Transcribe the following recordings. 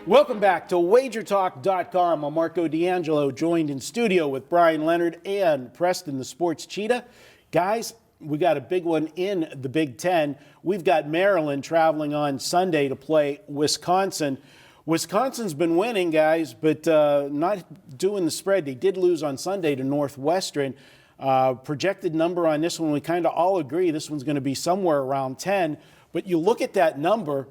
Welcome back to WagerTalk.com. I'm Marco D'Angelo, joined in studio with Bryan Leonard and Preston, the Sports Cheetah. Guys, we got a big one in the Big Ten. We've got Maryland traveling on Sunday to play Wisconsin. Wisconsin's been winning, guys, but not doing the spread. They did lose on Sunday to Northwestern. Projected number on this one, we kind of all agree this one's going to be somewhere around 10. But you look at that number,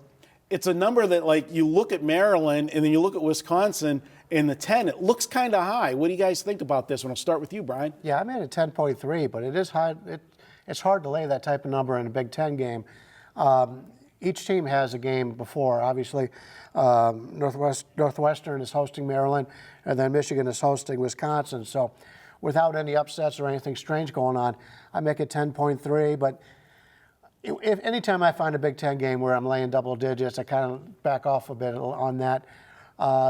it's a number that, like, you look at Maryland and then you look at Wisconsin in the 10, it looks kind of high. What do you guys think about this one? I'll start with you, Bryan. Yeah, I'm at 10.3, but it is high. It's hard to lay that type of number in a Big Ten game. Each team has a game before. Obviously, Northwestern is hosting Maryland, and then Michigan is hosting Wisconsin. So without any upsets or anything strange going on, I make it 10.3, but if anytime I find a Big Ten game where I'm laying double digits, I kind of back off a bit on that.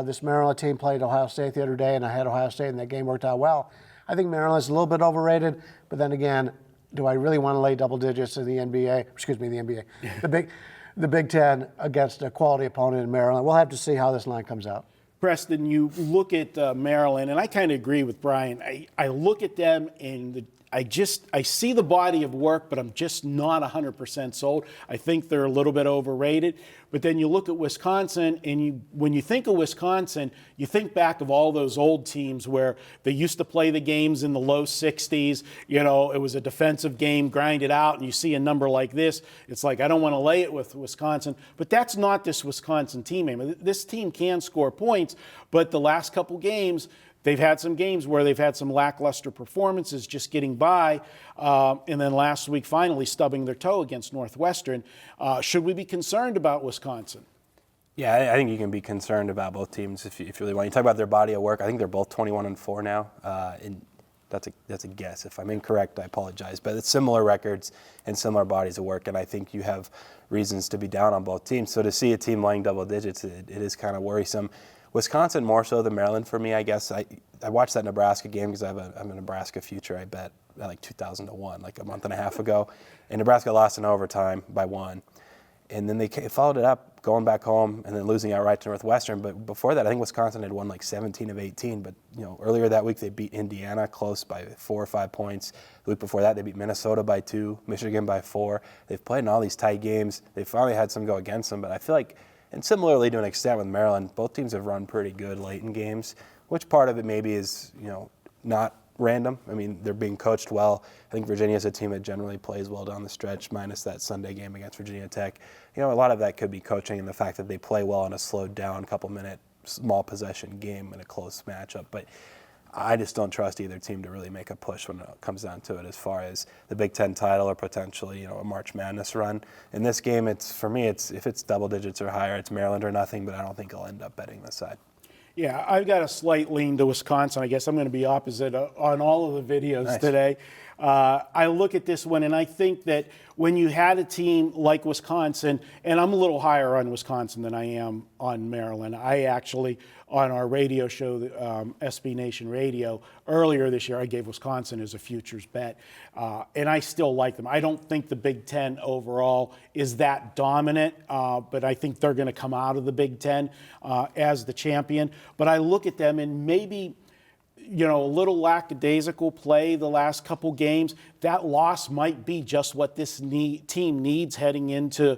This Maryland team played Ohio State the other day, and I had Ohio State, and that game worked out well. I think Maryland's a little bit overrated, but then again, do I really want to lay double digits in the NBA? Excuse me, the NBA. The Big Ten against a quality opponent in Maryland. We'll have to see how this line comes out. Preston, you look at Maryland, and I kind of agree with Bryan. I look at them and I see the body of work, but I'm just not 100% sold. I think they're a little bit overrated. But then you look at Wisconsin, and when you think of Wisconsin, you think back of all those old teams where they used to play the games in the low 60s. You know, it was a defensive game, grind it out, and you see a number like this. It's like, I don't want to lay it with Wisconsin. But that's not this Wisconsin team. I mean, this team can score points, but the last couple games, they've had some games where they've had some lackluster performances, just getting by, and then last week finally stubbing their toe against Northwestern. Should we be concerned about Wisconsin? Yeah, I think you can be concerned about both teams if you really want. You talk about their body of work. I think they're both 21-4 now, and that's a guess. If I'm incorrect, I apologize. But it's similar records and similar bodies of work, and I think you have reasons to be down on both teams. So to see a team laying double digits, it is kind of worrisome. Wisconsin more so than Maryland for me, I guess. I watched that Nebraska game because I have a Nebraska future, I bet, at like 2,000 to 1, like a month and a half ago. And Nebraska lost in overtime by 1. And then they followed it up, going back home and then losing outright to Northwestern. But before that, I think Wisconsin had won like 17 of 18. But, you know, earlier that week they beat Indiana close by 4 or 5 points. The week before that they beat Minnesota by 2, Michigan by 4. They've played in all these tight games. They finally had some go against them. But I feel like, and similarly to an extent with Maryland, both teams have run pretty good late in games, which part of it maybe is, you know, not random. I mean, they're being coached well. I think Virginia's a team that generally plays well down the stretch, minus that Sunday game against Virginia Tech. You know, a lot of that could be coaching and the fact that they play well in a slowed down, couple-minute, small possession game in a close matchup. But I just don't trust either team to really make a push when it comes down to it as far as the Big Ten title or potentially, you know, a March Madness run. In this game, for me, if it's double digits or higher, it's Maryland or nothing, but I don't think I'll end up betting this side. Yeah, I've got a slight lean to Wisconsin. I guess I'm going to be opposite on all of the videos today. I look at this one, and I think that when you had a team like Wisconsin, and I'm a little higher on Wisconsin than I am on Maryland. I actually, on our radio show, SB Nation Radio, earlier this year, I gave Wisconsin as a futures bet, and I still like them. I don't think the Big Ten overall is that dominant, but I think they're going to come out of the Big Ten as the champion. But I look at them, and maybe, you know, a little lackadaisical play the last couple games. That loss might be just what this team needs heading into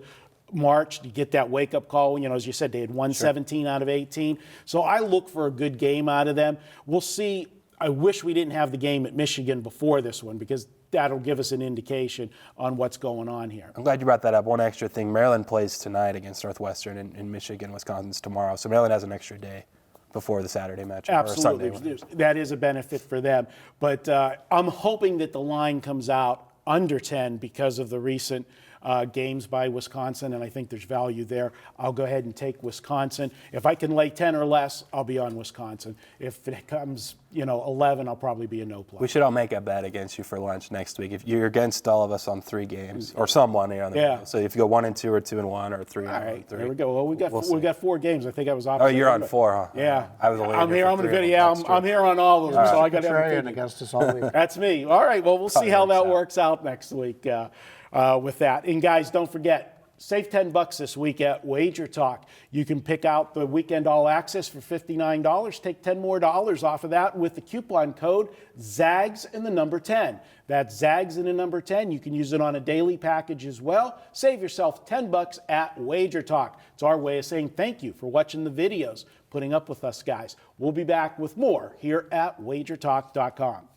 March to get that wake-up call. You know, as you said, they had won 17 out of 18. So I look for a good game out of them. We'll see. I wish we didn't have the game at Michigan before this one, because that'll give us an indication on what's going on here. I'm glad you brought that up. One extra thing, Maryland plays tonight against Northwestern, and Michigan, Wisconsin's tomorrow. So Maryland has an extra day before the Saturday match. Absolutely. Or Sunday. That is a benefit for them. But I'm hoping that the line comes out under 10 because of the recent games by Wisconsin, and I think there's value there. I'll go ahead and take Wisconsin. If I can lay 10 or less, I'll be on Wisconsin. If it comes, 11, I'll probably be a no play. We should all make a bet against you for lunch next week. If you're against all of us on 3 games, or someone here on the video. So if you go 1 and 2, or 2 and 1, or 3 and 1, all right, 3. There we go. Well, we got 4 games. I think I was opposite. Oh, you're on 4, huh? Yeah. I was only. I'm here on the video. I'm here on all of them, so I got everything against us all week. That's me. All right. Well, we'll see how that works out next week with that. And guys, don't forget, Save $10 this week at Wager Talk. You can pick out the weekend all access for $59. Take $10 more off of that with the coupon code ZAGS and the number 10. That's ZAGS and the number 10. You can use it on a daily package as well. Save yourself $10 at Wager Talk. It's our way of saying thank you for watching the videos, putting up with us, guys. We'll be back with more here at wagertalk.com.